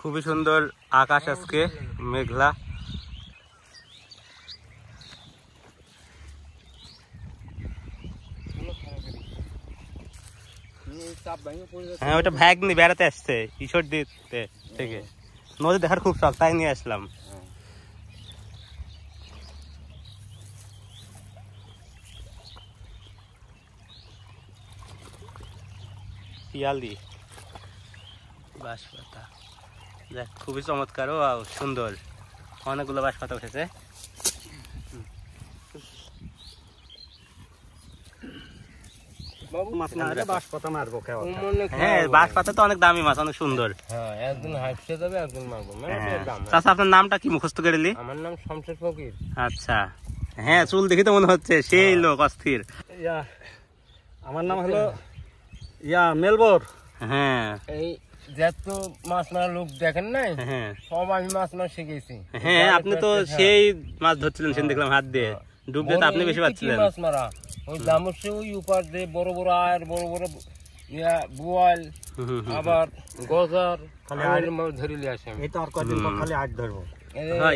খুবই সুন্দর আকাশ আজকে মেঘলা। হ্যাঁ ওটা ভাগ্নি বেড়াতে আসছে ঈশ্বর দিতে থেকে, নদী দেখার খুব শখ তাই নিয়ে আসলাম। পিয়ালি বাঁশপাতা দেখ খুবই চমৎকার ও সুন্দর, অনেকগুলো বাঁশপাতা উঠেছে। বাঁশপাতা তো অনেক দামি মাছ, অনেক সুন্দর। চাচা আপনার নামটা কি মুখস্থ করে নিলি? আমার নাম শমশের ফকির। আচ্ছা হ্যাঁ, চুল দেখি তো মনে হচ্ছে সেই লোক অস্থির। আমার নাম হলো মেলবর। হ্যাঁ এই যত মাছ মারা লোক দেখেন নাই, সব আমি মাছ মারা শিখেছি। হ্যাঁ আপনি তো সেই মাছ ধরছিলেন সেদিন দেখলাম হাত দিয়ে, ডুব দিয়ে তো আপনি বেশি পাচ্ছিলেন। মাছ মারা ওই দামসে ওই উপার দিয়ে বড় বড় আয়ের বড় বড় বোয়াল আবার গজার ধরে নিয়ে আসে। এই তো আর কদিন পর খালি আট ধরবো।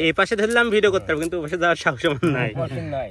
এই পাশে ধরলে আমি ভিডিও করতে পারবো, কিন্তু ওই পাশে যাওয়ার সাহস আমার নাই।